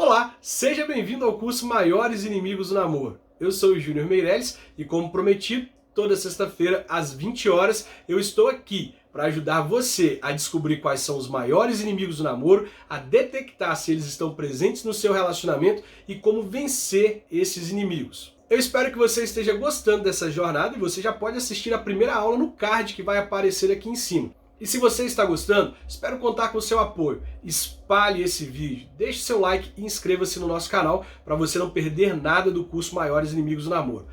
Olá, seja bem-vindo ao curso Maiores Inimigos do Namoro. Eu sou o Júnior Meirelles e, como prometido, toda sexta-feira às 20 horas eu estou aqui para ajudar você a descobrir quais são os maiores inimigos do namoro, a detectar se eles estão presentes no seu relacionamento e como vencer esses inimigos. Eu espero que você esteja gostando dessa jornada e você já pode assistir a primeira aula no card que vai aparecer aqui em cima. E se você está gostando, espero contar com o seu apoio. Espalhe esse vídeo, deixe seu like e inscreva-se no nosso canal para você não perder nada do curso Maiores Inimigos do Namoro.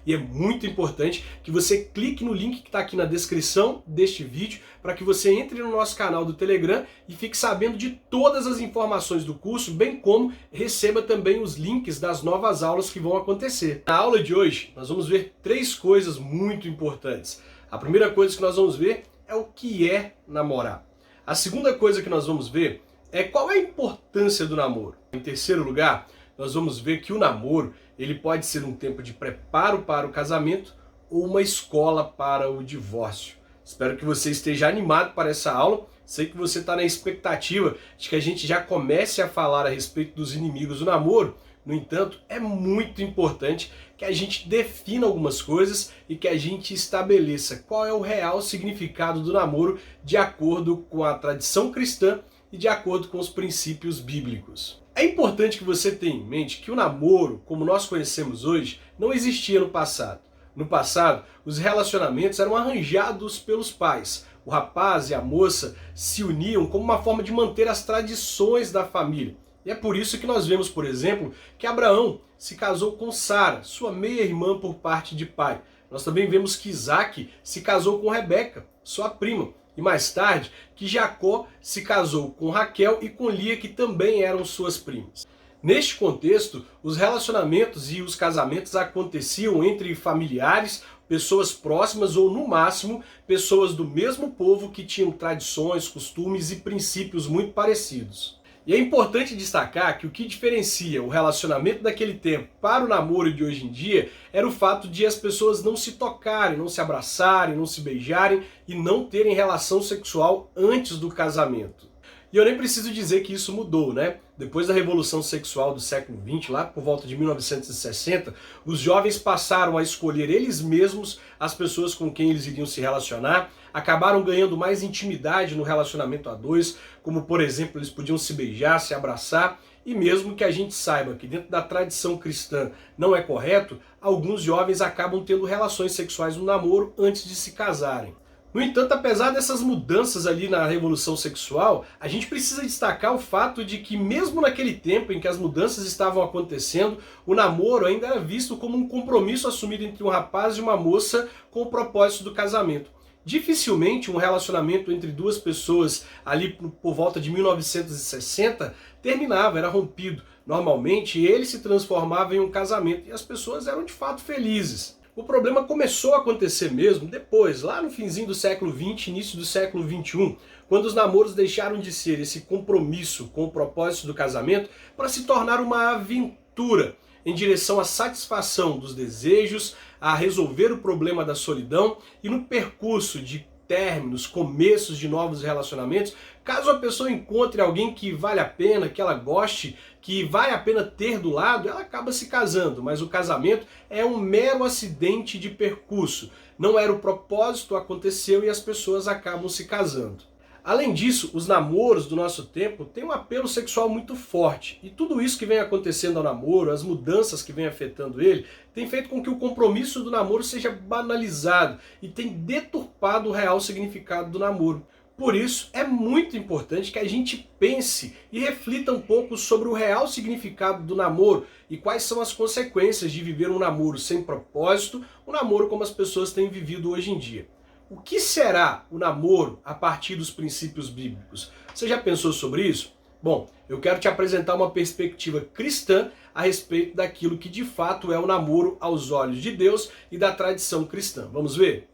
E é muito importante que você clique no link que está aqui na descrição deste vídeo para que você entre no nosso canal do Telegram e fique sabendo de todas as informações do curso, bem como receba também os links das novas aulas que vão acontecer. Na aula de hoje, nós vamos ver 3 coisas muito importantes. A primeira coisa que nós vamos ver é o que é namorar. A segunda coisa que nós vamos ver é qual é a importância do namoro. Em terceiro lugar, nós vamos ver que o namoro ele pode ser um tempo de preparo para o casamento ou uma escola para o divórcio. Espero que você esteja animado para essa aula. Sei que você está na expectativa de que a gente já comece a falar a respeito dos inimigos do namoro. No entanto, é muito importante que a gente defina algumas coisas e que a gente estabeleça qual é o real significado do namoro de acordo com a tradição cristã e de acordo com os princípios bíblicos. É importante que você tenha em mente que o namoro, como nós conhecemos hoje, não existia no passado. No passado, os relacionamentos eram arranjados pelos pais. O rapaz e a moça se uniam como uma forma de manter as tradições da família. E é por isso que nós vemos, por exemplo, que Abraão se casou com Sara, sua meia-irmã por parte de pai. Nós também vemos que Isaac se casou com Rebeca, sua prima. E mais tarde, que Jacó se casou com Raquel e com Lia, que também eram suas primas. Neste contexto, os relacionamentos e os casamentos aconteciam entre familiares, pessoas próximas ou, no máximo, pessoas do mesmo povo que tinham tradições, costumes e princípios muito parecidos. E é importante destacar que o que diferencia o relacionamento daquele tempo para o namoro de hoje em dia era o fato de as pessoas não se tocarem, não se abraçarem, não se beijarem e não terem relação sexual antes do casamento. E eu nem preciso dizer que isso mudou, né? Depois da Revolução Sexual do século XX, lá por volta de 1960, os jovens passaram a escolher eles mesmos as pessoas com quem eles iriam se relacionar, acabaram ganhando mais intimidade no relacionamento a dois, como por exemplo, eles podiam se beijar, se abraçar, e mesmo que a gente saiba que dentro da tradição cristã não é correto, alguns jovens acabam tendo relações sexuais no namoro antes de se casarem. No entanto, apesar dessas mudanças ali na revolução sexual, a gente precisa destacar o fato de que mesmo naquele tempo em que as mudanças estavam acontecendo, o namoro ainda era visto como um compromisso assumido entre um rapaz e uma moça com o propósito do casamento. Dificilmente um relacionamento entre duas pessoas ali por volta de 1960 terminava, era rompido. Normalmente ele se transformava em um casamento e as pessoas eram de fato felizes. O problema começou a acontecer mesmo depois, lá no finzinho do século XX, início do século XXI, quando os namoros deixaram de ser esse compromisso com o propósito do casamento para se tornar uma aventura em direção à satisfação dos desejos, a resolver o problema da solidão e no percurso de términos, começos de novos relacionamentos, caso a pessoa encontre alguém que vale a pena, que ela goste, que vale a pena ter do lado, ela acaba se casando, mas o casamento é um mero acidente de percurso. Não era o propósito, aconteceu e as pessoas acabam se casando. Além disso, os namoros do nosso tempo têm um apelo sexual muito forte. E tudo isso que vem acontecendo ao namoro, as mudanças que vem afetando ele, tem feito com que o compromisso do namoro seja banalizado e tem deturpado o real significado do namoro. Por isso, é muito importante que a gente pense e reflita um pouco sobre o real significado do namoro e quais são as consequências de viver um namoro sem propósito, um namoro como as pessoas têm vivido hoje em dia. O que será o namoro a partir dos princípios bíblicos? Você já pensou sobre isso? Bom, eu quero te apresentar uma perspectiva cristã a respeito daquilo que de fato é o namoro aos olhos de Deus e da tradição cristã. Vamos ver?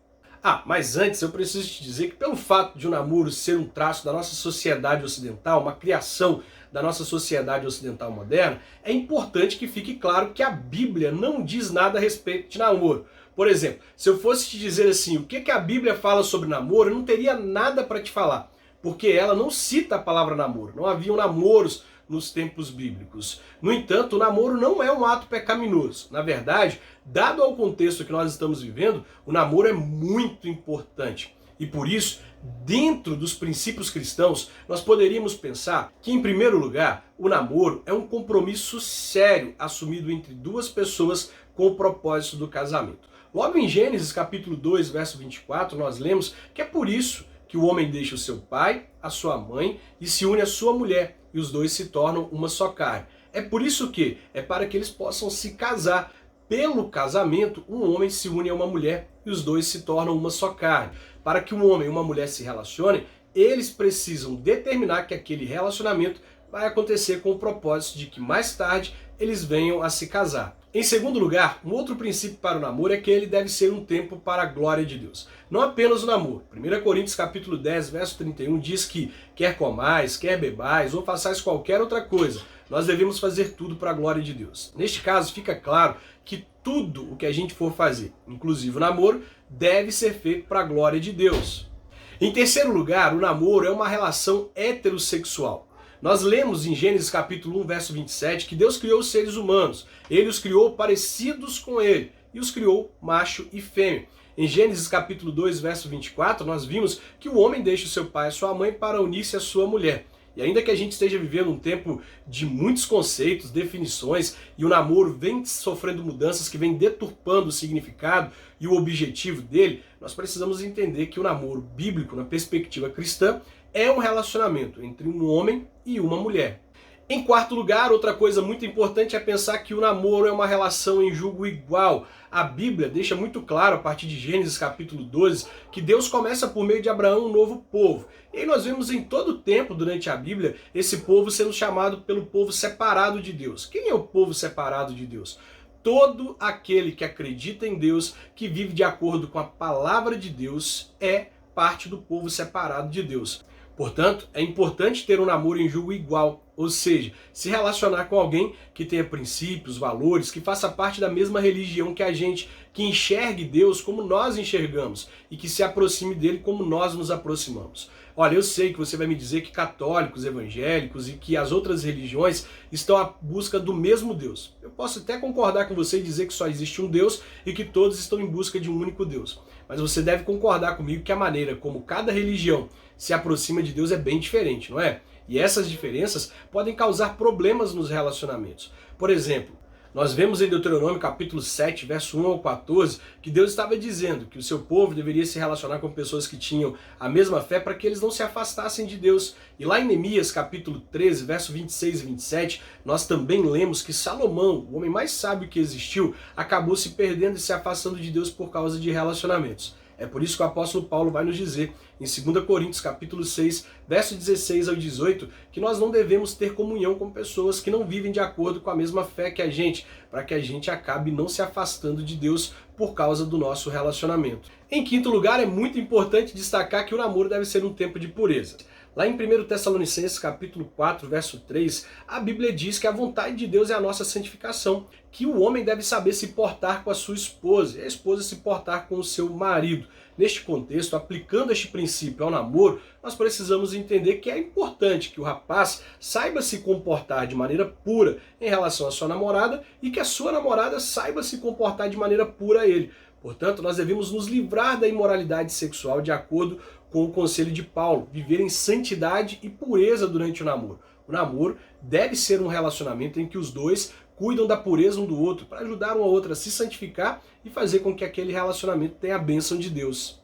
Mas antes eu preciso te dizer que pelo fato de o namoro ser um traço da nossa sociedade ocidental, uma criação da nossa sociedade ocidental moderna, é importante que fique claro que a Bíblia não diz nada a respeito de namoro. Por exemplo, se eu fosse te dizer assim, o que a Bíblia fala sobre namoro, eu não teria nada para te falar, porque ela não cita a palavra namoro. Não haviam namoros nos tempos bíblicos. No entanto, o namoro não é um ato pecaminoso. Na verdade, dado ao contexto que nós estamos vivendo, o namoro é muito importante. E por isso, dentro dos princípios cristãos, nós poderíamos pensar que, em primeiro lugar, o namoro é um compromisso sério assumido entre duas pessoas com o propósito do casamento. Logo em Gênesis capítulo 2, verso 24, nós lemos que é por isso que o homem deixa o seu pai, a sua mãe e se une à sua mulher, e os dois se tornam uma só carne. É por isso que é para que eles possam se casar. Pelo casamento, um homem se une a uma mulher e os dois se tornam uma só carne. Para que um homem e uma mulher se relacionem, eles precisam determinar que aquele relacionamento vai acontecer com o propósito de que mais tarde eles venham a se casar. Em segundo lugar, um outro princípio para o namoro é que ele deve ser um tempo para a glória de Deus. Não apenas o namoro. 1 Coríntios capítulo 10, verso 31 diz que quer comais, quer bebais ou façais qualquer outra coisa, nós devemos fazer tudo para a glória de Deus. Neste caso, fica claro que tudo o que a gente for fazer, inclusive o namoro, deve ser feito para a glória de Deus. Em terceiro lugar, o namoro é uma relação heterossexual. Nós lemos em Gênesis capítulo 1, verso 27, que Deus criou os seres humanos. Ele os criou parecidos com ele e os criou macho e fêmea. Em Gênesis capítulo 2, verso 24, nós vimos que o homem deixa o seu pai e a sua mãe para unir-se à sua mulher. E ainda que a gente esteja vivendo um tempo de muitos conceitos, definições, e o namoro vem sofrendo mudanças que vem deturpando o significado e o objetivo dele, nós precisamos entender que o namoro bíblico, na perspectiva cristã, é um relacionamento entre um homem e uma mulher. Em quarto lugar, outra coisa muito importante é pensar que o namoro é uma relação em julgo igual. A Bíblia deixa muito claro, a partir de Gênesis capítulo 12, que Deus começa por meio de Abraão um novo povo. E aí nós vemos em todo o tempo, durante a Bíblia, esse povo sendo chamado pelo povo separado de Deus. Quem é o povo separado de Deus? Todo aquele que acredita em Deus, que vive de acordo com a palavra de Deus, é parte do povo separado de Deus. Portanto, é importante ter um namoro em julgo igual, ou seja, se relacionar com alguém que tenha princípios, valores, que faça parte da mesma religião que a gente, que enxergue Deus como nós enxergamos e que se aproxime dele como nós nos aproximamos. Olha, eu sei que você vai me dizer que católicos, evangélicos e que as outras religiões estão à busca do mesmo Deus. Eu posso até concordar com você e dizer que só existe um Deus e que todos estão em busca de um único Deus. Mas você deve concordar comigo que a maneira como cada religião se aproxima de Deus é bem diferente, não é? E essas diferenças podem causar problemas nos relacionamentos. Por exemplo, nós vemos em Deuteronômio capítulo 7, verso 1 ao 14, que Deus estava dizendo que o seu povo deveria se relacionar com pessoas que tinham a mesma fé para que eles não se afastassem de Deus. E lá em Neemias capítulo 13, verso 26 e 27, nós também lemos que Salomão, o homem mais sábio que existiu, acabou se perdendo e se afastando de Deus por causa de relacionamentos. É por isso que o apóstolo Paulo vai nos dizer, em 2 Coríntios capítulo 6, verso 16 ao 18, que nós não devemos ter comunhão com pessoas que não vivem de acordo com a mesma fé que a gente, para que a gente acabe não se afastando de Deus por causa do nosso relacionamento. Em quinto lugar, é muito importante destacar que o namoro deve ser um tempo de pureza. Lá em 1 Tessalonicenses capítulo 4, verso 3, a Bíblia diz que a vontade de Deus é a nossa santificação, que o homem deve saber se portar com a sua esposa e a esposa se portar com o seu marido. Neste contexto, aplicando este princípio ao namoro, nós precisamos entender que é importante que o rapaz saiba se comportar de maneira pura em relação à sua namorada e que a sua namorada saiba se comportar de maneira pura a ele. Portanto, nós devemos nos livrar da imoralidade sexual de acordo com o conselho de Paulo, viver em santidade e pureza durante o namoro. O namoro deve ser um relacionamento em que os dois cuidam da pureza um do outro para ajudar um ao outro a se santificar e fazer com que aquele relacionamento tenha a bênção de Deus.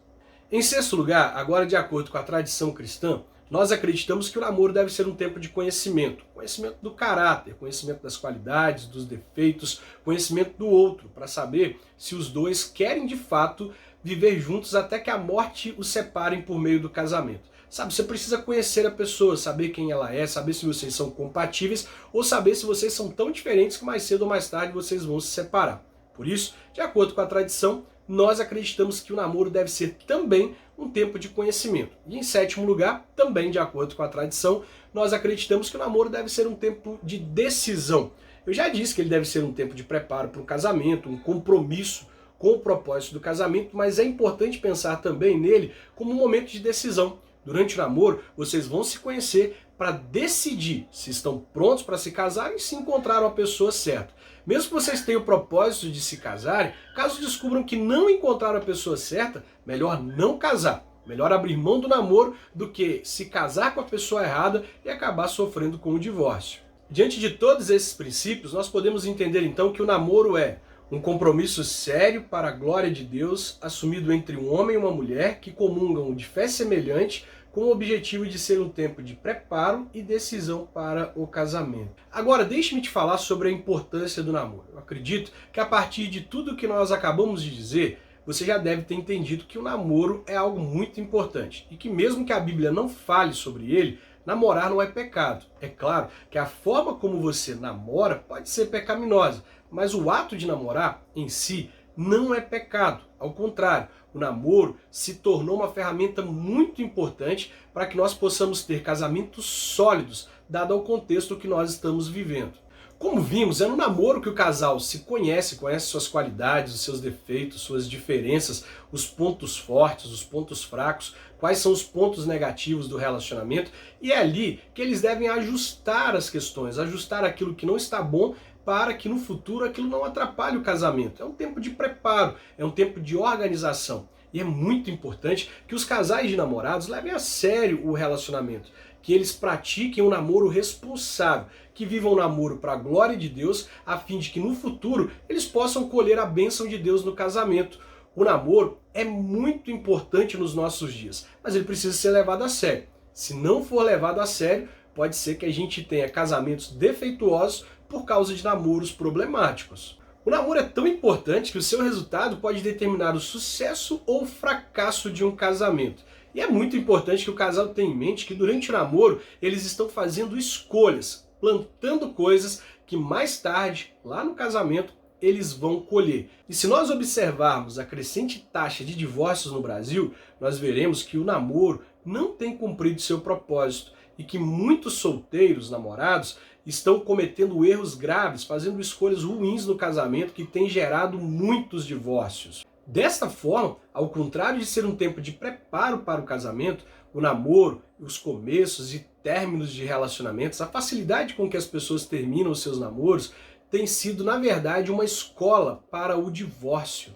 Em sexto lugar, agora de acordo com a tradição cristã, nós acreditamos que o namoro deve ser um tempo de conhecimento. Conhecimento do caráter, conhecimento das qualidades, dos defeitos, conhecimento do outro, para saber se os dois querem de fato viver juntos até que a morte os separem por meio do casamento. Sabe, você precisa conhecer a pessoa, saber quem ela é, saber se vocês são compatíveis ou saber se vocês são tão diferentes que mais cedo ou mais tarde vocês vão se separar. Por isso, de acordo com a tradição, nós acreditamos que o namoro deve ser também um tempo de conhecimento. E em sétimo lugar, também de acordo com a tradição, nós acreditamos que o namoro deve ser um tempo de decisão. Eu já disse que ele deve ser um tempo de preparo para o casamento, um compromisso com o propósito do casamento, mas é importante pensar também nele como um momento de decisão. Durante o namoro, vocês vão se conhecer para decidir se estão prontos para se casar e se encontraram a pessoa certa. Mesmo que vocês tenham o propósito de se casarem, caso descubram que não encontraram a pessoa certa, melhor não casar. Melhor abrir mão do namoro do que se casar com a pessoa errada e acabar sofrendo com o divórcio. Diante de todos esses princípios, nós podemos entender então que o namoro é um compromisso sério para a glória de Deus, assumido entre um homem e uma mulher que comungam de fé semelhante, com o objetivo de ser um tempo de preparo e decisão para o casamento. Agora, deixe-me te falar sobre a importância do namoro. Eu acredito que a partir de tudo que nós acabamos de dizer, você já deve ter entendido que o namoro é algo muito importante e que mesmo que a Bíblia não fale sobre ele, namorar não é pecado. É claro que a forma como você namora pode ser pecaminosa, mas o ato de namorar em si não é pecado. Ao contrário, o namoro se tornou uma ferramenta muito importante para que nós possamos ter casamentos sólidos, dado ao contexto que nós estamos vivendo. Como vimos, é no namoro que o casal se conhece suas qualidades, os seus defeitos, suas diferenças, os pontos fortes, os pontos fracos, quais são os pontos negativos do relacionamento, e é ali que eles devem ajustar as questões, ajustar aquilo que não está bom para que no futuro aquilo não atrapalhe o casamento. É um tempo de preparo, é um tempo de organização. E é muito importante que os casais de namorados levem a sério o relacionamento, que eles pratiquem um namoro responsável, que vivam um namoro para a glória de Deus, a fim de que no futuro eles possam colher a bênção de Deus no casamento. O namoro é muito importante nos nossos dias, mas ele precisa ser levado a sério. Se não for levado a sério, pode ser que a gente tenha casamentos defeituosos por causa de namoros problemáticos. O namoro é tão importante que o seu resultado pode determinar o sucesso ou o fracasso de um casamento. E é muito importante que o casal tenha em mente que durante o namoro eles estão fazendo escolhas, plantando coisas que mais tarde, lá no casamento, eles vão colher. E se nós observarmos a crescente taxa de divórcios no Brasil, nós veremos que o namoro não tem cumprido seu propósito e que muitos solteiros namorados estão cometendo erros graves, fazendo escolhas ruins no casamento que tem gerado muitos divórcios. Desta forma, ao contrário de ser um tempo de preparo para o casamento, o namoro, os começos e términos de relacionamentos, a facilidade com que as pessoas terminam os seus namoros, tem sido, na verdade, uma escola para o divórcio.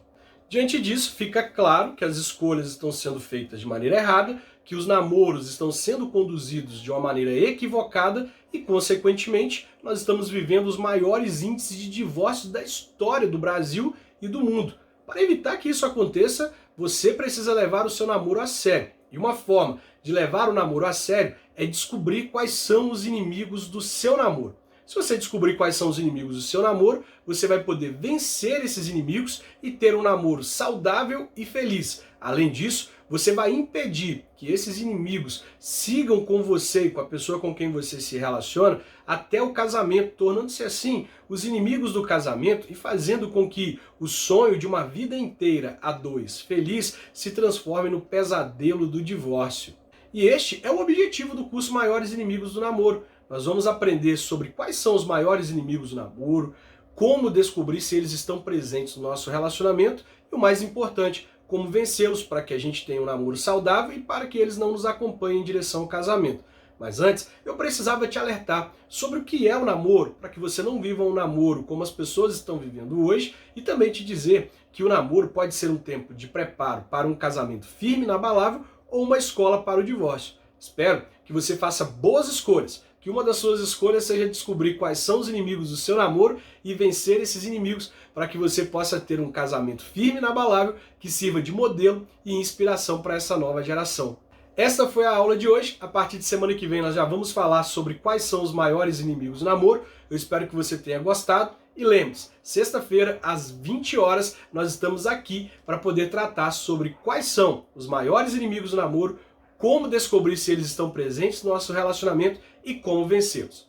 Diante disso, fica claro que as escolhas estão sendo feitas de maneira errada, que os namoros estão sendo conduzidos de uma maneira equivocada e, consequentemente, nós estamos vivendo os maiores índices de divórcios da história do Brasil e do mundo. Para evitar que isso aconteça, você precisa levar o seu namoro a sério. E uma forma de levar o namoro a sério é descobrir quais são os inimigos do seu namoro. Se você descobrir quais são os inimigos do seu namoro, você vai poder vencer esses inimigos e ter um namoro saudável e feliz. Além disso, você vai impedir que esses inimigos sigam com você e com a pessoa com quem você se relaciona até o casamento, tornando-se assim os inimigos do casamento e fazendo com que o sonho de uma vida inteira a dois feliz se transforme no pesadelo do divórcio. E este é o objetivo do curso Maiores Inimigos do Namoro. Nós vamos aprender sobre quais são os maiores inimigos do namoro, como descobrir se eles estão presentes no nosso relacionamento e, o mais importante, como vencê-los para que a gente tenha um namoro saudável e para que eles não nos acompanhem em direção ao casamento. Mas antes, eu precisava te alertar sobre o que é o namoro, para que você não viva um namoro como as pessoas estão vivendo hoje, e também te dizer que o namoro pode ser um tempo de preparo para um casamento firme, inabalável, ou uma escola para o divórcio. Espero que você faça boas escolhas, que uma das suas escolhas seja descobrir quais são os inimigos do seu namoro e vencer esses inimigos para que você possa ter um casamento firme e inabalável que sirva de modelo e inspiração para essa nova geração. Esta foi a aula de hoje. A partir de semana que vem nós já vamos falar sobre quais são os maiores inimigos do namoro. Eu espero que você tenha gostado. E lembre-se, sexta-feira, às 20 horas, nós estamos aqui para poder tratar sobre quais são os maiores inimigos do namoro, como descobrir se eles estão presentes no nosso relacionamento e como vencê-los.